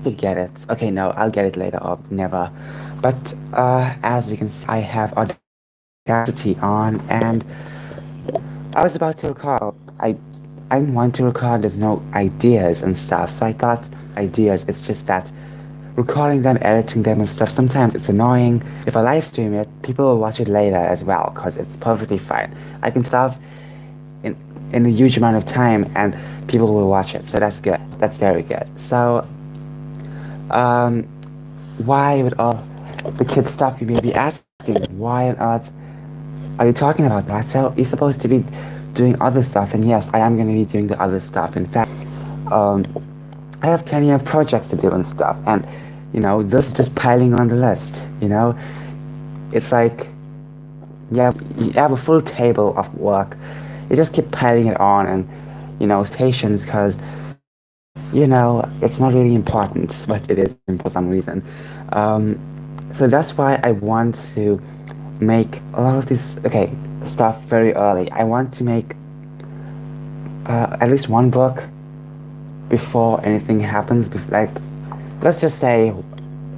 to get it. Okay, no, I'll get it later or never. But as you can see, I have Audacity on, and I was about to record. I didn't want to record. There's no ideas and stuff, so I thought ideas. It's just that recording them, editing them, and stuff. Sometimes it's annoying. If I live stream it, people will watch it later as well, cause it's perfectly fine. I can stuff in in a huge amount of time, and people will watch it. So that's good. That's very good. So um, why with all the kid stuff you may be asking, why on earth are you talking about that? So you're supposed to be doing other stuff, and yes, I am going to be doing the other stuff. In fact, um, I have plenty of projects to do and stuff, and this is just piling on the list. It's like you have a full table of work. You just keep piling it on, and patience, because it's not really important, but it is for some reason. Um, so that's why I want to make a lot of this stuff very early. I want to make at least one book before anything happens. Like, let's just say,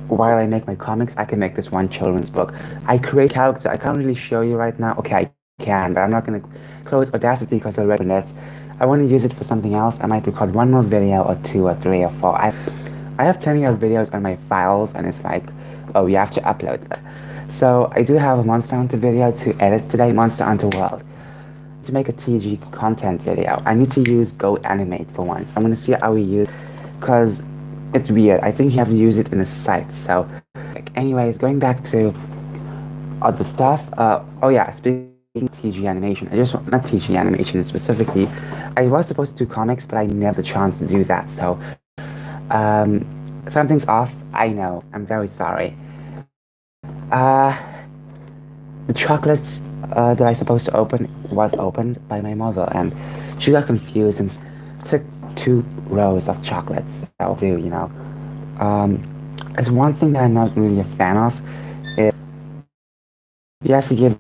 while I make my comics, I can make this one children's book. I create character. I can't really show you right now. Okay, I can, but I'm not gonna close Audacity because I read it. I want to use it for something else. I might record one more video or two or three or four. I have plenty of videos on my files, and it's like, oh, you have to upload that. So I do have a Monster Hunter video to edit today, Monster Hunter World. To make a TG content video, I need to use Go Animate for once. I'm gonna see how we use, because it's weird. I think you have to use it in a site. So, anyways, going back to other stuff. Oh yeah, speaking of TG animation, not TG animation specifically. I was supposed to do comics, but I never had the chance to do that. So, something's off. I know. I'm very sorry. Uh, the chocolates that I supposed to open was opened by my mother, and she got confused and took 2 rows of chocolates. That'll do. Um, there's one thing that I'm not really a fan of. Is you have to give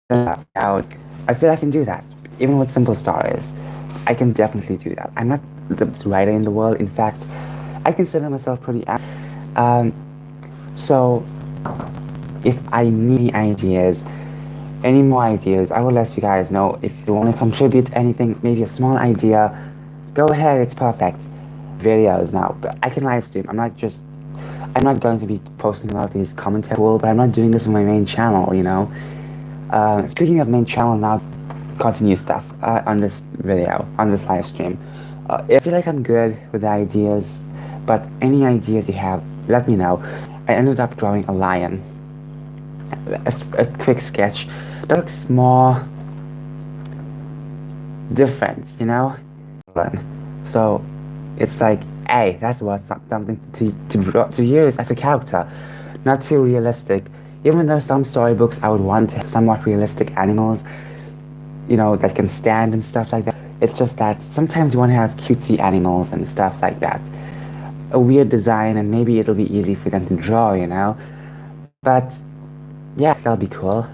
them out. I feel I can do that, even with simple stories. I can definitely do that. I'm not the best writer in the world. In fact, I consider myself pretty. Um, so if I need any more ideas, I will let you guys know. If you want to contribute anything, maybe a small idea, go ahead, it's perfect. Videos now, but I can live stream. I'm not going to be posting a lot of these commentary, but I'm not doing this on my main channel. Speaking of main channel now, continue stuff on this video, on this live stream. I feel like I'm good with the ideas, but any ideas you have, let me know. I ended up drawing a lion. A quick sketch that looks more different, So it's like, hey, that's what something to use as a character, not too realistic. Even though some storybooks I would want somewhat realistic animals, that can stand and stuff like that. It's just that sometimes you want to have cutesy animals and stuff like that. A weird design, and maybe it'll be easy for them to draw. But yeah, that'll be cool.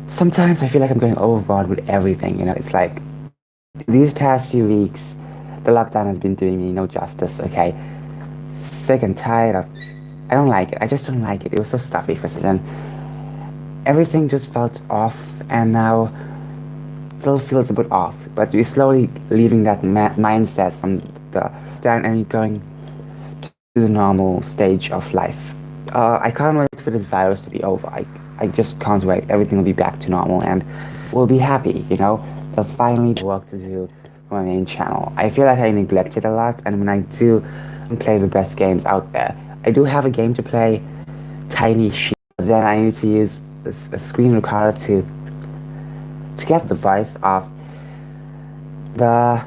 Sometimes I feel like I'm going overboard with everything. It's like these past few weeks, the lockdown has been doing me no justice, okay? Sick and tired of. I don't like it. I just don't like it. It was so stuffy for some. Everything just felt off, and now still feels a bit off. But we're slowly leaving that mindset from the down and going to the normal stage of life. I can't wait for this virus to be over. I just can't wait. Everything will be back to normal, and we'll be happy, There'll finally be work to do for my main channel. I feel like I neglect it a lot, and when I do play the best games out there, I do have a game to play, Tiny Sheep. Then I need to use a screen recorder to get the voice of the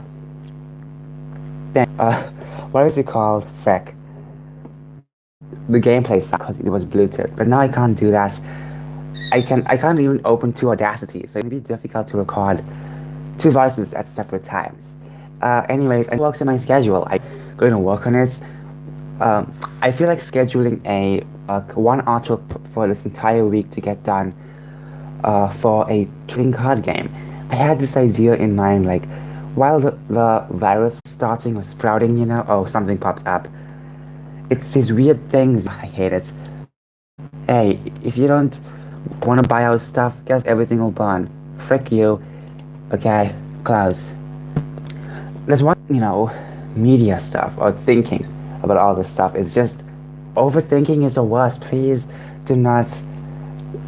what is it called? Frick. The gameplay sucked because it was Bluetooth, but now I can't do that. I can't even open 2 Audacity, so it'd be difficult to record 2 voices at separate times. Anyways, I worked on my schedule. I'm going to work on it. I feel like scheduling a 1 artwork for this entire week to get done for a trading card game. I had this idea in mind, like while the virus was starting or sprouting, oh, something popped up. It's these weird things. I hate it. Hey, if you don't want to buy our stuff, guess everything will burn. Frick you. Okay, Klaus. There's one, media stuff or thinking about all this stuff. It's just overthinking is the worst. Please do not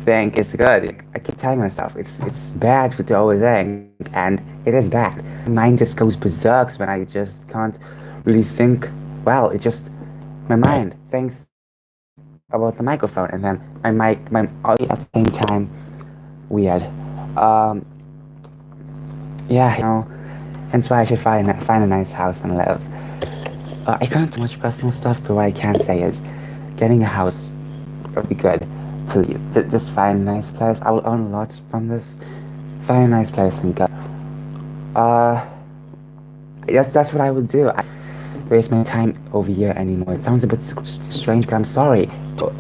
think it's good. I keep telling myself it's bad to overthink, and it is bad. My mind just goes berserk when I just can't really think well. It just my mind thinks about the microphone, and then my audio at the same time weird. Um, yeah, hence why I should find a nice house and live. I can't do much personal stuff, but what I can say is, getting a house would be good to leave. Just find a nice place. I will earn a lot from this. Find a nice place and go. Uh, that's what I would do. I waste my time over here anymore. It sounds a bit strange, but I'm sorry.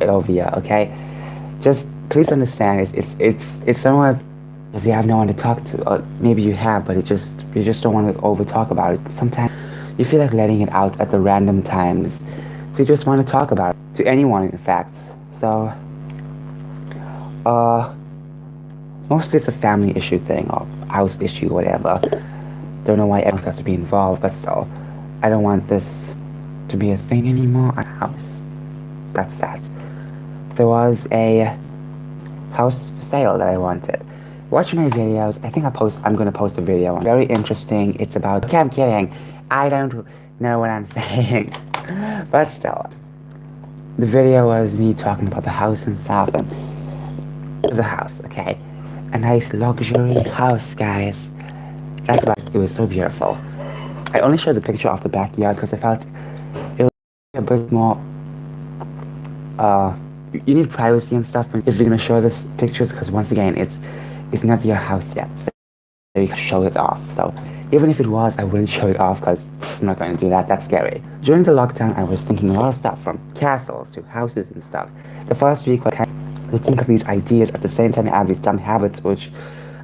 Over here, okay? Just please understand. It's somewhat because you have no one to talk to, or maybe you have, but you just don't want to over talk about it. Sometimes you feel like letting it out at the random times, so you just want to talk about it to anyone, in fact. So, uh, mostly it's a family issue thing or house issue, whatever. Don't know why everyone has to be involved, but still, I don't want this to be a thing anymore. A house. That's that. There was a house for sale that I wanted. Watch my videos. I think I'm gonna post a video. Very interesting. It's about. Okay, I'm kidding. I don't know what I'm saying, but still, the video was me talking about the house and stuff. And it was a house, okay, a nice luxury house, guys. That's why it was so beautiful. I only showed the picture of the backyard because I felt it was a bit more. You need privacy and stuff if you're gonna show this pictures, because once again, it's not your house yet, so you can show it off. So even if it was, I wouldn't show it off because I'm not going to do that. That's scary. During the lockdown, I was thinking a lot of stuff, from castles to houses and stuff. The first week was kind of to think of these ideas at the same time I have these dumb habits, which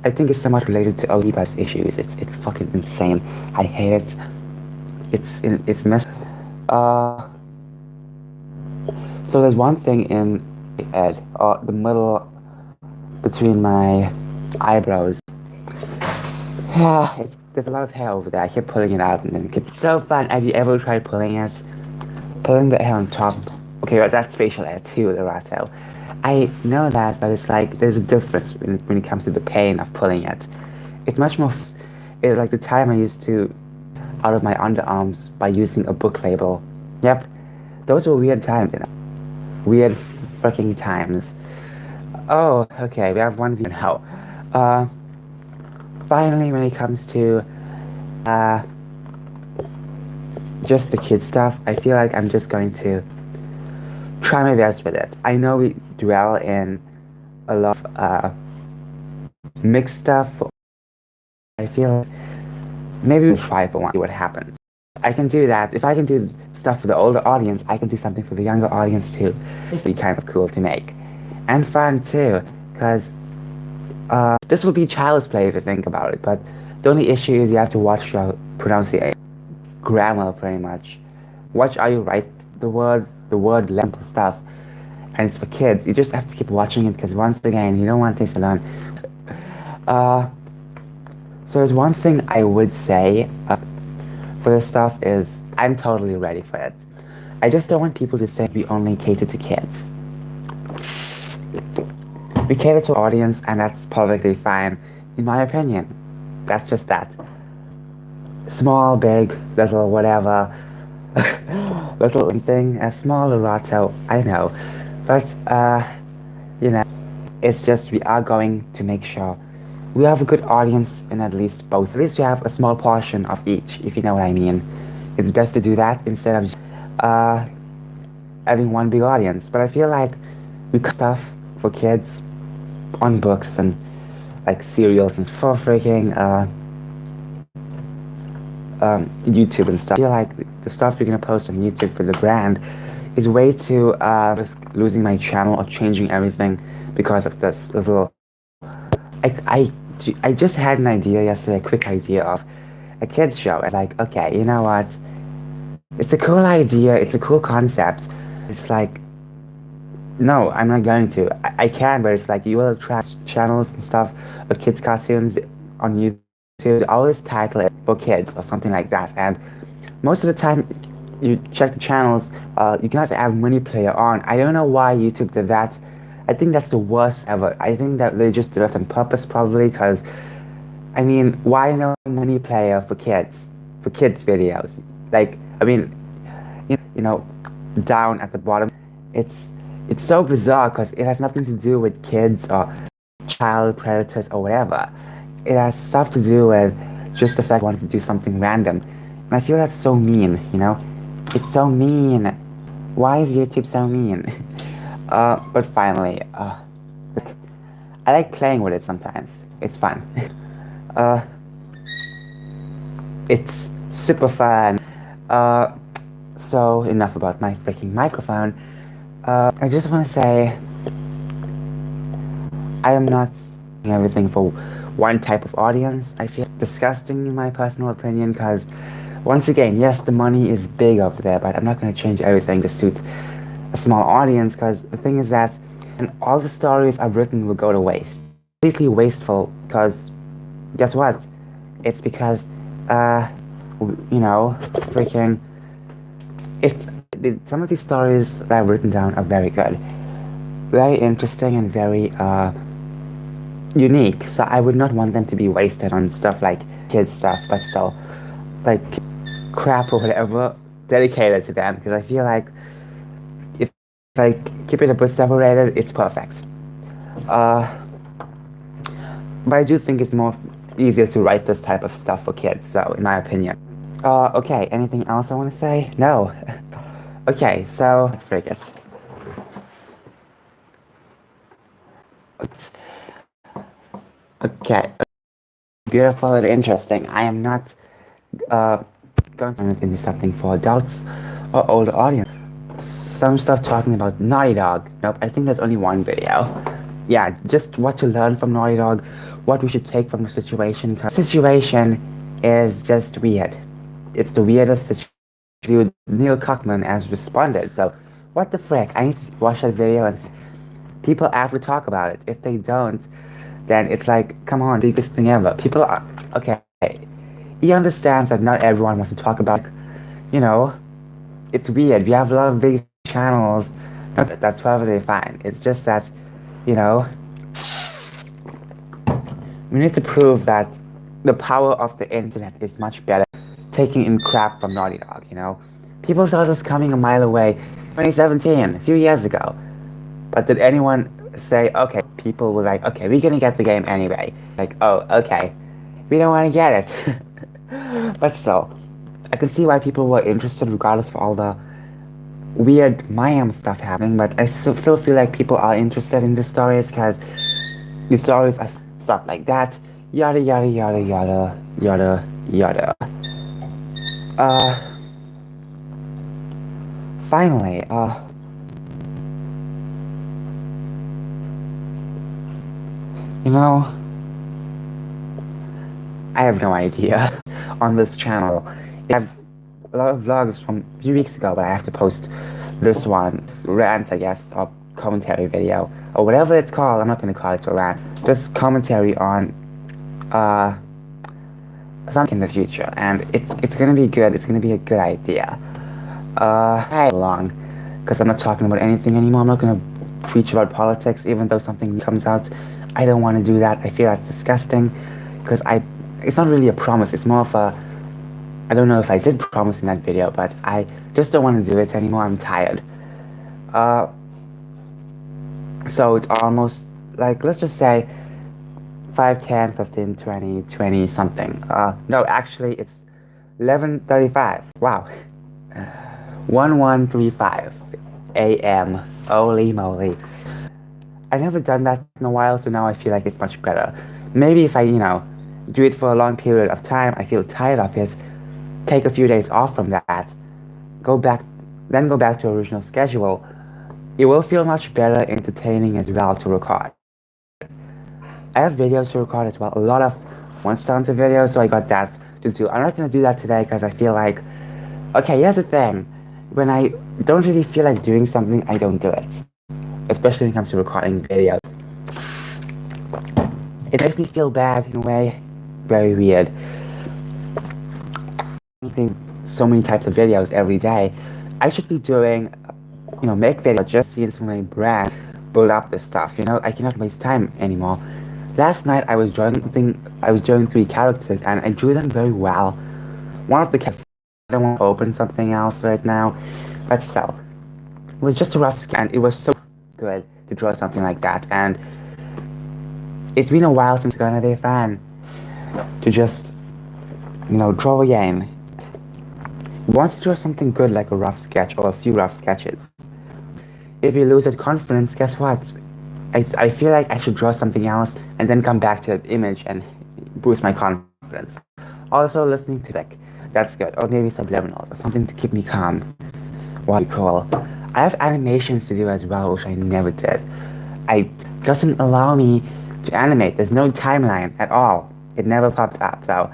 I think is somewhat related to ODBus issues. It's fucking insane. I hate it. It's mess. Uh, so there's one thing in the middle between my eyebrows. There's a lot of hair over there. I keep pulling it out and then it's so fun. Have you ever tried pulling it? Pulling the hair on top. Okay, well, that's facial hair too, the ratto. I know that, but it's like there's a difference when it comes to the pain of pulling it. It's much more. It's like the time I used to out of my underarms by using a book label. Yep, those were weird times, Weird freaking times. Oh, okay, we have one view now. Finally, when it comes to just the kid stuff, I feel like I'm just going to try my best with it. I know we dwell in a lot of mixed stuff. I feel maybe we'll try for one, see what happens. I can do that. If I can do stuff for the older audience, I can do something for the younger audience too. It'd be kind of cool to make. And fun too, because this will be child's play if you think about it, but the only issue is you have to watch your pronunciation. Grammar, pretty much. Watch how you write the words, the word length stuff. And it's for kids. You just have to keep watching it, because once again, you don't want things to learn. So there's one thing I would say for this stuff is I'm totally ready for it. I just don't want people to say we only cater to kids. We cater to audience, and that's perfectly fine, in my opinion. That's just that. Small, big, little, whatever. Little thing, a small Lotto, I know. But, it's just we are going to make sure we have a good audience in at least both. At least we have a small portion of each, if you know what I mean. It's best to do that instead of having one big audience. But I feel like we cut stuff for kids on books and like cereals and for freaking YouTube and stuff. I feel like the stuff you're gonna post on YouTube for the brand is way too risk losing my channel or changing everything because of this little. I just had an idea yesterday, a quick idea of a kids show, and like, okay, you know what? It's a cool idea, it's a cool concept. It's like, no, I'm not going to. I can, but it's like you will attract channels and stuff or kids' cartoons on YouTube. Always title it for kids or something like that. And most of the time, you check the channels, you cannot have multiplayer on. I don't know why YouTube did that. I think that's the worst ever. I think that they just did it on purpose, probably, because I mean, why no multiplayer for kids? For kids videos? Like, I mean, you know, down at the bottom, it's it's so bizarre because it has nothing to do with kids or child predators or whatever. It has stuff to do with just the fact I wanted to do something random. And I feel that's so mean, you know? It's so mean. Why is YouTube so mean? But finally, like, I like playing with it sometimes. It's fun. uh, it's super fun. Uh, so enough about my freaking microphone. I just want to say I am not doing everything for one type of audience. I feel disgusting in my personal opinion because, once again, yes, the money is big over there, but I'm not going to change everything to suit a small audience because the thing is that and all the stories I've written will go to waste. Completely wasteful because guess what? It's because, you know, freaking, it's, some of these stories that I've written down are very good. Very interesting and very, unique, so I would not want them to be wasted on stuff like kids stuff, but still, like crap or whatever dedicated to them because I feel like if I keep it a bit separated, it's perfect. Uh, but I do think it's more easier to write this type of stuff for kids, so in my opinion. Okay, anything else I want to say? No. Okay, so, frig it. Okay, beautiful and interesting. I am not going to turn it into something for adults or older audience. Some stuff talking about Naughty Dog. Nope, I think there's only one video. Yeah, just what to learn from Naughty Dog, what we should take from the situation. Cause the situation is just weird. It's the weirdest situation. Neil Cuckman has responded, so what the frick? I need to watch that video and people have to talk about it. If they don't, then it's like, come on, biggest thing ever. People are, okay. He understands that not everyone wants to talk about, you know, it's weird. We have a lot of big channels. That's perfectly fine. It's just that, you know, we need to prove that the power of the internet is much better. Taking in crap from Naughty Dog, you know? People saw this coming a mile away 2017, a few years ago. But did anyone say, okay, people were like, okay, we're gonna get the game anyway. Like, oh, okay. We don't want to get it. But still, I can see why people were interested regardless of all the weird Mayhem stuff happening, but I still feel like people are interested in the stories because the stories are stuff like that. Yada yada yada yada yada yada. Uh, finally, you know, I have no idea on this channel. I have a lot of vlogs from a few weeks ago, but I have to post this one, rant, I guess, or commentary video, or whatever it's called. I'm not going to call it a rant. Just commentary on, something in the future, and it's going to be good. It's going to be a good idea. Hey, long, because I'm not talking about anything anymore. I'm not going to preach about politics, even though something comes out. I don't want to do that. I feel that's disgusting, because it's not really a promise. It's more of a, I don't know if I did promise in that video, but I just don't want to do it anymore. I'm tired. So it's almost, like, let's just say 5, 10, 15, 20, 20 something. No, actually, it's 11:35. Wow. 11:35 a.m. Holy moly. I never done that in a while, so now I feel like it's much better. Maybe if I, you know, do it for a long period of time, I feel tired of it, take a few days off from that, go back to original schedule, it will feel much better, entertaining as well to record. I have videos to record as well, a lot of Monster Hunter videos, so I got that to do. I'm not going to do that today because I feel like Okay, here's the thing. When I don't really feel like doing something, I don't do it. Especially when it comes to recording videos. It makes me feel bad in a way. Very weird. Making so many types of videos every day. I should be doing, make videos just seeing my brand, build up this stuff. I cannot waste time anymore. Last night I was drawing three characters and I drew them very well. One of the characters, I don't want to open something else right now, but still. It was just a rough sketch and it was so good to draw something like that, and it's been a while since I'm gonna be a fan to just, draw again. Once you draw something good like a rough sketch or a few rough sketches, if you lose that confidence, guess what? I feel like I should draw something else and then come back to the image and boost my confidence. Also, listening to that's good. Or maybe subliminals or something to keep me calm while you crawl. I have animations to do as well, which I never did. I doesn't allow me to animate. There's no timeline at all. It never popped up. So,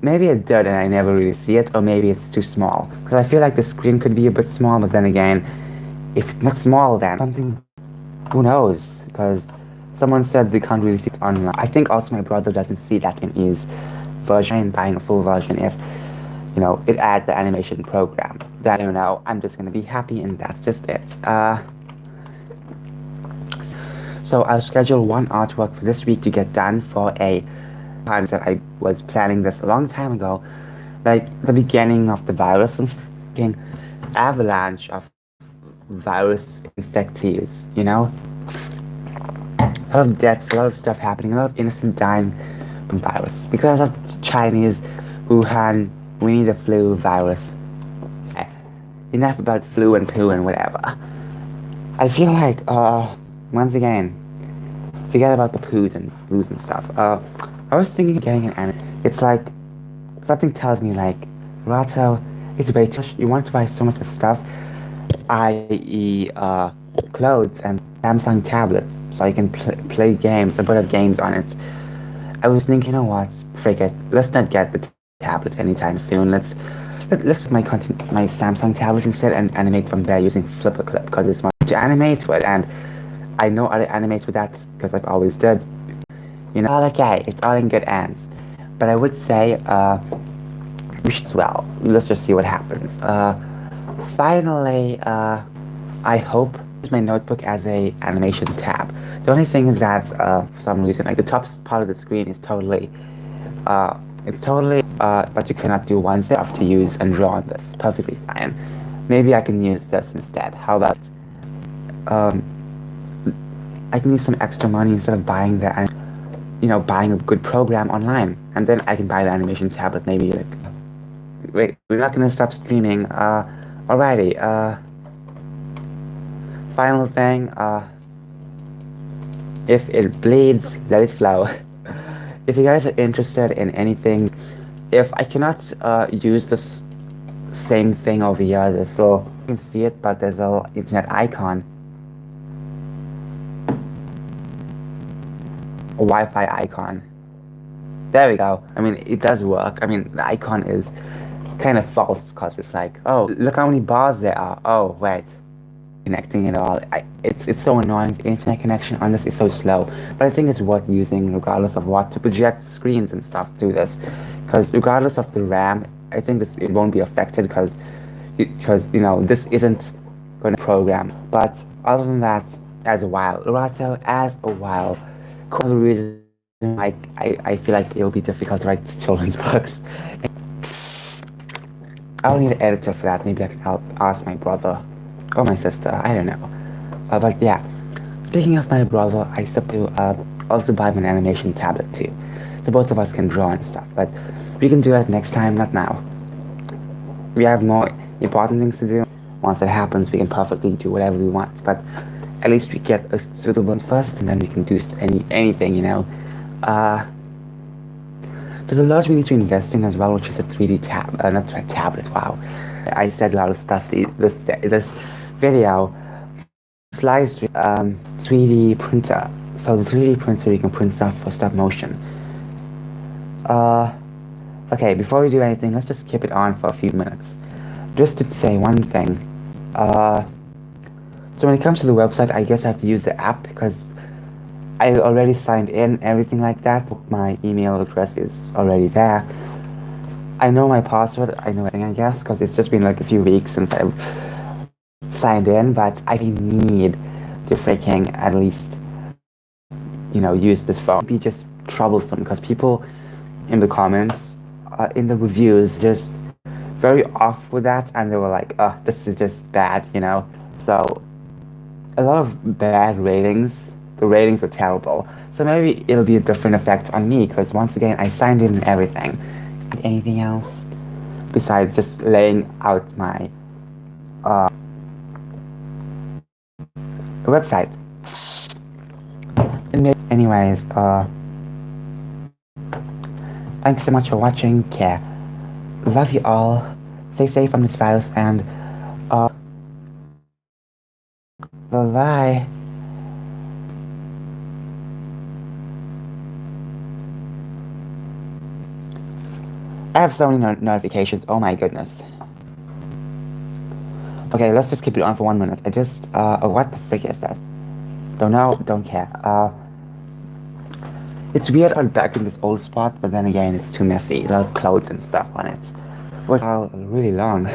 maybe it did and I never really see it, or maybe it's too small. Because I feel like the screen could be a bit small, but then again, if it's not small, then something, who knows? Because someone said they can't really see it online. I think also my brother doesn't see that in his version, and buying a full version if, it adds the animation program. Then, I'm just gonna be happy and that's just it. So I'll schedule one artwork for this week to get done for a time that I was planning this a long time ago, like the beginning of the virus and fucking avalanche of virus infectees, A lot of deaths, a lot of stuff happening, a lot of innocent dying from virus because of Chinese Wuhan Winnie the Flu virus. Enough about flu and poo and whatever. I feel like, once again, forget about the poos and blues and stuff. I was thinking of getting an anime. It's like, something tells me like, Rato, it's way too much. You want to buy so much of stuff, i.e., clothes and Samsung tablets, so I can play games and put up games on it. I was thinking, you know what, frick it, let's not get the tablet anytime soon. Let's my Samsung tablet instead and animate from there using FlipperClip because it's more to animate with, and I know how to animate with that because I've always did. Okay, it's all in good hands. But I would say, we should, well, let's just see what happens. Finally, I hope use my notebook as a animation tab. The only thing is that, for some reason, like the top part of the screen is totally, but you cannot do one step to use and draw on this. Perfectly fine. Maybe I can use this instead. How about, I can use some extra money instead of buying buying a good program online, and then I can buy the animation tablet. Maybe like, wait, we're not gonna stop streaming. Alrighty. Final thing. If it bleeds, let it flow. If you guys are interested in anything, if I cannot use this same thing over here, this little, you can see it, but there's a internet icon, a Wi-Fi icon. There we go. I mean, it does work. I mean, the icon is kind of false because it's like, oh, look how many bars there are. Oh, wait. Connecting it all. It's so annoying. The internet connection on this is so slow. But I think it's worth using regardless of what, to project screens and stuff to this. Because regardless of the RAM, I think it won't be affected because this isn't going to program. But other than that, as a while, the reason I feel like it'll be difficult to write children's books. I'll need an editor for that. Maybe I can ask my brother or my sister. I don't know. But yeah, speaking of my brother, I still to also buy him an animation tablet too, so both of us can draw and stuff. But we can do that next time, not now. We have more important things to do. Once that happens, we can perfectly do whatever we want. But at least we get a suitable one first, and then we can do anything. There's a lot we need to invest in as well, which is a 3D tablet. Wow, I said a lot of stuff. This video, live stream, 3D printer. So the 3D printer, you can print stuff for stop motion. Okay, before we do anything, let's just keep it on for a few minutes. Just to say one thing. Uh, so when it comes to the website, I guess I have to use the app because I already signed in, everything like that. My email address is already there. I know my password, I know everything, I guess, because it's just been like a few weeks since I've signed in, but I need to freaking at least, use this phone. It'd be just troublesome because people in the comments, in the reviews, just very off with that, and they were like, oh, this is just bad. So a lot of bad ratings. The ratings are terrible. So maybe it'll be a different effect on me because once again, I signed in and everything. Anything else besides just laying out my website? Anyways, thanks so much for watching. Care. Love you all. Stay safe from this virus and bye bye. I have so many notifications. Oh my goodness. Okay, let's just keep it on for 1 minute. What the frick is that? Don't know, don't care. It's weird I'm back in this old spot, but then again, it's too messy. There's clothes and stuff on it. What? Really long.